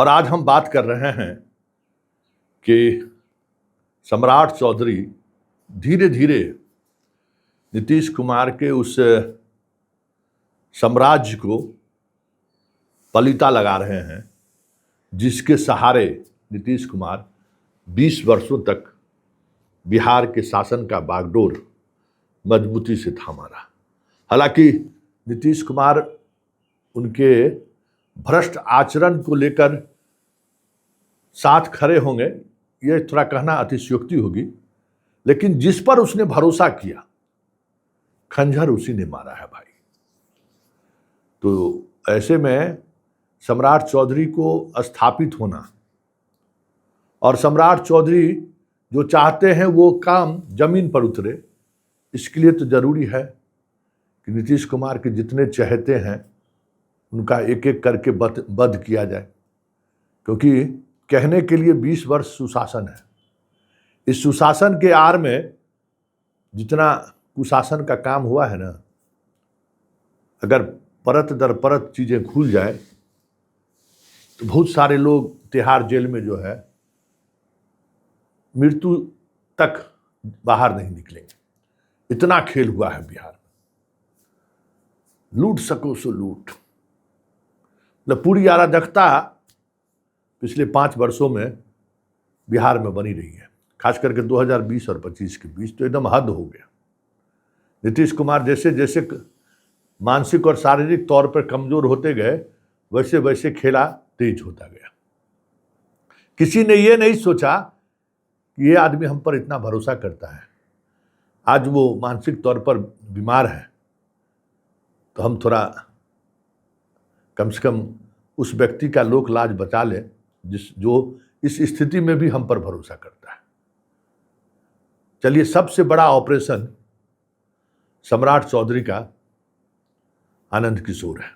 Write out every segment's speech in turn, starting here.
और आज हम बात कर रहे हैं कि सम्राट चौधरी धीरे धीरे नीतीश कुमार के उस साम्राज्य को पलीता लगा रहे हैं जिसके सहारे नीतीश कुमार 20 वर्षों तक बिहार के शासन का बागडोर मजबूती से थामा रहा। हालांकि नीतीश कुमार उनके भ्रष्ट आचरण को लेकर साथ खड़े होंगे, ये थोड़ा कहना अतिशयोक्ति होगी, लेकिन जिस पर उसने भरोसा किया खंजर उसी ने मारा है भाई। तो ऐसे में सम्राट चौधरी को स्थापित होना और सम्राट चौधरी जो चाहते हैं वो काम जमीन पर उतरे, इसके लिए तो जरूरी है कि नीतीश कुमार के जितने चहेते हैं उनका एक एक करके वध किया जाए, क्योंकि कहने के लिए 20 वर्ष सुशासन है। इस सुशासन के आड़ में जितना कुशासन का काम हुआ है ना, अगर परत दर परत चीजें खुल जाए तो बहुत सारे लोग तिहाड़ जेल में जो है मृत्यु तक बाहर नहीं निकलेंगे। इतना खेल हुआ है बिहार में, लूट सको सो लूट। मतलब पूरी अराजकता पिछले 5 वर्षों में बिहार में बनी रही है, खास करके 2020 और 25 के बीच तो एकदम हद हो गया। नीतीश कुमार जैसे जैसे मानसिक और शारीरिक तौर पर कमजोर होते गए वैसे वैसे खेला तेज होता गया। किसी ने ये नहीं सोचा कि ये आदमी हम पर इतना भरोसा करता है, आज वो मानसिक तौर पर बीमार है तो हम थोड़ा कम से कम उस व्यक्ति का लोक लाज बचा ले जो इस स्थिति में भी हम पर भरोसा करता है। चलिए, सबसे बड़ा ऑपरेशन सम्राट चौधरी का आनंद किशोर है,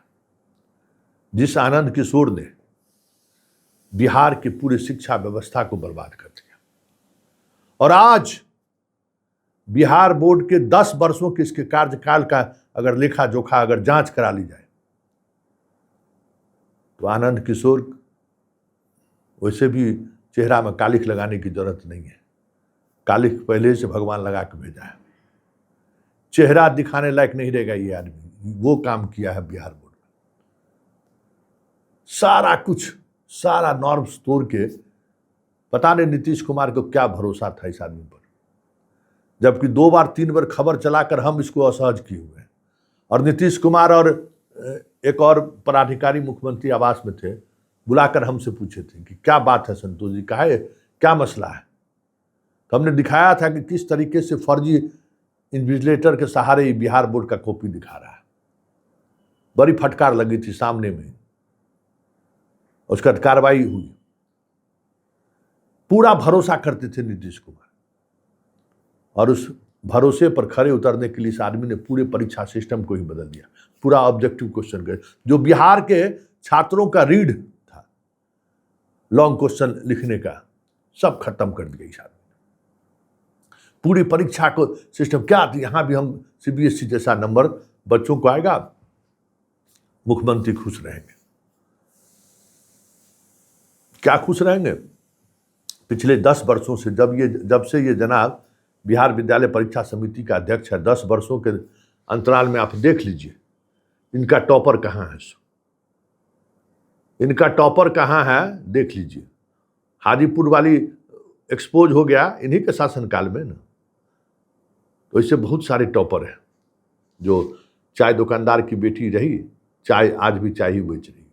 जिस आनंद किशोर ने बिहार की पूरी शिक्षा व्यवस्था को बर्बाद कर दिया। और आज बिहार बोर्ड के 10 वर्षों के इसके कार्यकाल का अगर लेखा जोखा अगर जांच करा ली जाए तो आनंद किशोर वैसे भी चेहरा में कालिख लगाने की जरूरत नहीं है। कालिख पहले से भगवान लगा के भेजा है, चेहरा दिखाने लायक नहीं रहेगा ये आदमी। वो काम किया है बिहार बोर्ड में, सारा कुछ, सारा नॉर्म्स तोड़ के। पता नहीं नीतीश कुमार को क्या भरोसा था इस आदमी पर, जबकि 2 बार 3 बार खबर चलाकर हम इसको असहज किए हुए हैं। और नीतीश कुमार और एक और पदाधिकारी मुख्यमंत्री आवास में थे, बुलाकर हमसे पूछे थे कि क्या बात है संतोष जी, कहा क्या मसला है। तो हमने दिखाया था कि किस तरीके से फर्जी इन्विजिलेटर के सहारे बिहार बोर्ड का कॉपी दिखा रहा है। बड़ी फटकार लगी थी सामने में, उसका कार्रवाई हुई। पूरा भरोसा करते थे नीतीश कुमार, और उस भरोसे पर खड़े उतरने के लिए इस आदमी ने पूरे परीक्षा सिस्टम को ही बदल दिया। पूरा ऑब्जेक्टिव क्वेश्चन का जो बिहार के छात्रों का रीड था, लॉन्ग क्वेश्चन लिखने का, सब खत्म कर दिया इस आदमी ने। पूरी परीक्षा को सिस्टम क्या, यहां भी हम CBSE जैसा नंबर बच्चों को आएगा, मुख्यमंत्री खुश रहेंगे। क्या खुश रहेंगे? पिछले 10 वर्षों से जब से ये जनाब बिहार विद्यालय परीक्षा समिति का अध्यक्ष है, 10 वर्षों के अंतराल में आप देख लीजिए इनका टॉपर कहाँ है, इनका टॉपर कहाँ है देख लीजिए। हाजीपुर वाली एक्सपोज हो गया इन्हीं के शासनकाल में ना। तो इससे बहुत सारे टॉपर हैं जो चाय दुकानदार की बेटी रही, चाय आज भी चाय ही बेच रही।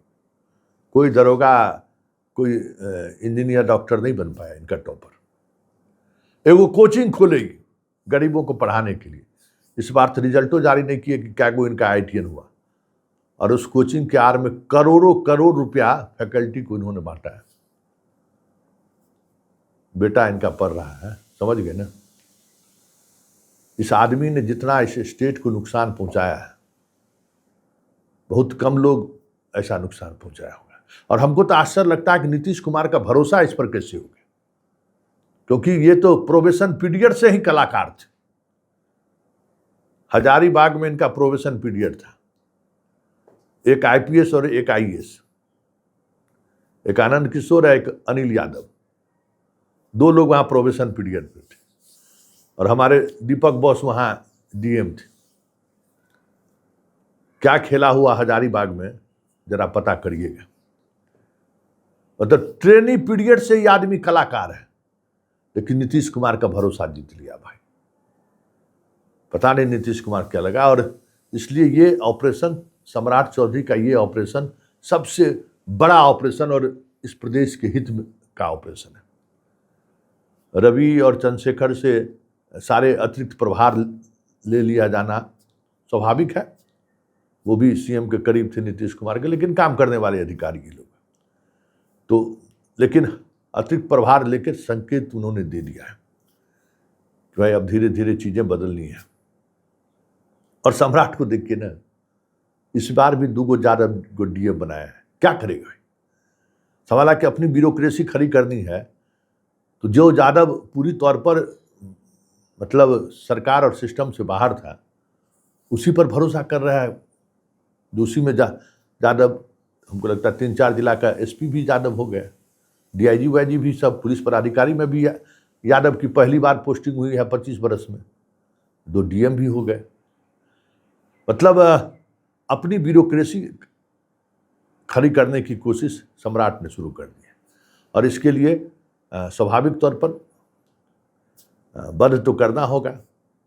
कोई दरोगा, कोई इंजीनियर, डॉक्टर नहीं बन पाया इनका टॉपर। वो कोचिंग खोलेगी गरीबों को पढ़ाने के लिए। इस बार तो रिजल्टो जारी नहीं किए कि क्या को इनका ITN हुआ, और उस कोचिंग के आड़ में करोड़ों करोड़ रुपया फैकल्टी को इन्होंने बांटा है। बेटा इनका पढ़ रहा है, समझ गए ना। इस आदमी ने जितना इस स्टेट को नुकसान पहुंचाया है, बहुत कम लोग ऐसा नुकसान पहुंचाया होगा। और हमको तो आश्चर्य लगता है कि नीतीश कुमार का भरोसा इस पर कैसे हो गया, क्योंकि ये तो प्रोबेशन पीरियड से ही कलाकार थे। हजारीबाग में इनका प्रोबेशन पीरियड था, एक IPS और एक IAS। एक आनंद किशोर है, एक अनिल यादव, 2 लोग वहाँ प्रोबेशन पीरियड पे थे, और हमारे दीपक बॉस वहाँ डीएम थे। क्या खेला हुआ हजारीबाग में जरा पता करिएगा। मतलब ट्रेनिंग पीरियड से ही आदमी कलाकार है, लेकिन नीतीश कुमार का भरोसा जीत लिया भाई। पता नहीं नीतीश कुमार क्या लगा, और इसलिए ये ऑपरेशन सम्राट चौधरी का ये ऑपरेशन सबसे बड़ा ऑपरेशन और इस प्रदेश के हित का ऑपरेशन है। रवि और चंद्रशेखर से सारे अतिरिक्त प्रभार ले लिया जाना स्वाभाविक है, वो भी सीएम के करीब थे नीतीश कुमार के, लेकिन काम करने वाले अधिकारी के लोग तो, लेकिन अतिरिक्त प्रभार लेकर संकेत उन्होंने दे दिया है कि भाई अब धीरे धीरे चीजें बदलनी है। और सम्राट को देख के ना, इस बार भी 2 ज्यादा को डीएम बनाया है, क्या करेगा भाई? सवाल है कि अपनी ब्यूरोक्रेसी खड़ी करनी है, तो जो यादव पूरी तौर पर मतलब सरकार और सिस्टम से बाहर था, उसी पर भरोसा कर रहा है। दूसरी में यादव, हमको लगता है 3-4 जिला का एसपी भी यादव हो गया, डीआईजी वाईजी भी सब, पुलिस पदाधिकारी में भी यादव की पहली बार पोस्टिंग हुई है 25 बरस में, 2 डीएम भी हो गए। मतलब अपनी ब्यूरोक्रेसी खड़ी करने की कोशिश सम्राट ने शुरू कर दी है, और इसके लिए स्वाभाविक तौर पर वध तो करना होगा।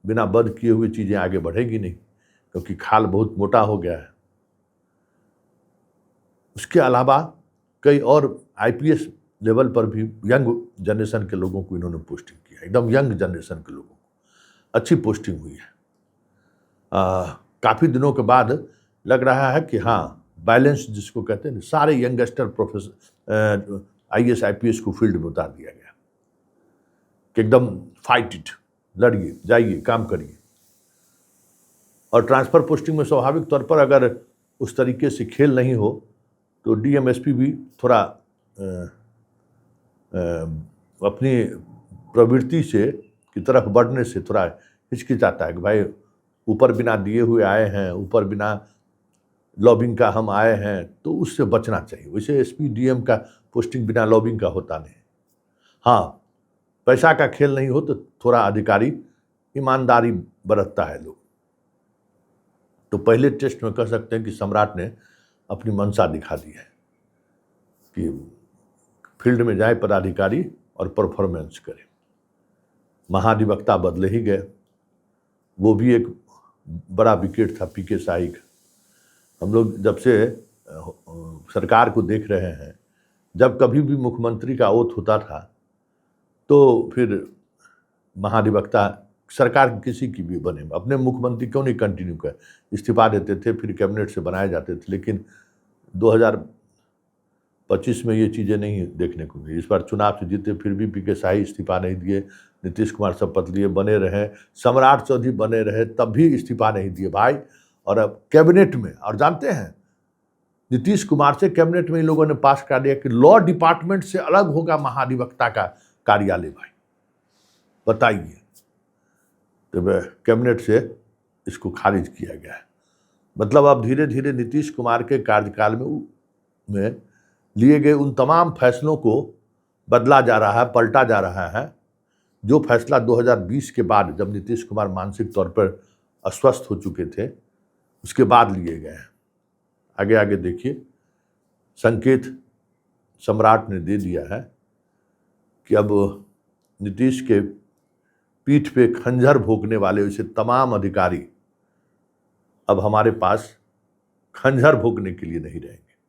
बिना वध किए हुए चीजें आगे बढ़ेगी नहीं, क्योंकि खाल बहुत मोटा हो गया है। उसके अलावा कई और आईपीएस लेवल पर भी यंग जनरेशन के लोगों को इन्होंने पोस्टिंग किया, एकदम यंग जनरेशन के लोगों को अच्छी पोस्टिंग हुई है। काफ़ी दिनों के बाद लग रहा है कि हाँ, बैलेंस जिसको कहते हैं, सारे यंगस्टर प्रोफेसर आईएएस आईपीएस को फील्ड में उतार दिया गया कि एकदम फाइट इट, लड़िए, जाइए, काम करिए। और ट्रांसफर पोस्टिंग में स्वाभाविक तौर पर अगर उस तरीके से खेल नहीं हो तो डीएमएसपी भी थोड़ा अपनी प्रवृत्ति से की तरफ बढ़ने से थोड़ा हिचकिचाता है कि भाई ऊपर बिना दिए हुए आए हैं, ऊपर बिना लॉबिंग का हम आए हैं, तो उससे बचना चाहिए। वैसे एसपी डीएम का पोस्टिंग बिना लॉबिंग का होता नहीं। हाँ, पैसा का खेल नहीं हो तो थोड़ा अधिकारी ईमानदारी बरतता है लोग। तो पहले टेस्ट में कह सकते हैं कि सम्राट ने अपनी मंशा दिखा दी है कि फील्ड में जाए पदाधिकारी और परफॉर्मेंस करे। महाधिवक्ता बदले ही गए, वो भी एक बड़ा विकेट था पीके साई का। हम लोग जब से सरकार को देख रहे हैं, जब कभी भी मुख्यमंत्री का ओथ होता था तो फिर महाधिवक्ता सरकार किसी की भी बने, अपने मुख्यमंत्री क्यों नहीं कंटिन्यू कर, इस्तीफा देते थे, फिर कैबिनेट से बनाए जाते थे। लेकिन 2025 में ये चीज़ें नहीं देखने को मिली। इस बार चुनाव से जीते फिर भी पीके साई इस्तीफा नहीं दिए, नीतीश कुमार शपथ लिए, बने रहे, सम्राट चौधरी बने रहे, तब भी इस्तीफा नहीं दिए भाई। और अब कैबिनेट में, और जानते हैं नीतीश कुमार से कैबिनेट में इन लोगों ने पास कर दिया कि लॉ डिपार्टमेंट से अलग होगा महाधिवक्ता का कार्यालय। भाई बताइए, तो कैबिनेट से इसको खारिज किया गया है। मतलब अब धीरे धीरे नीतीश कुमार के कार्यकाल में लिए गए उन तमाम फैसलों को बदला जा रहा है, पलटा जा रहा है, जो फैसला 2020 के बाद, जब नीतीश कुमार मानसिक तौर पर अस्वस्थ हो चुके थे, उसके बाद लिए गए हैं। आगे आगे देखिए, संकेत सम्राट ने दे दिया है कि अब नीतीश के पीठ पे खंजर भोंकने वाले वैसे तमाम अधिकारी अब हमारे पास खंजर भोंकने के लिए नहीं रहेंगे।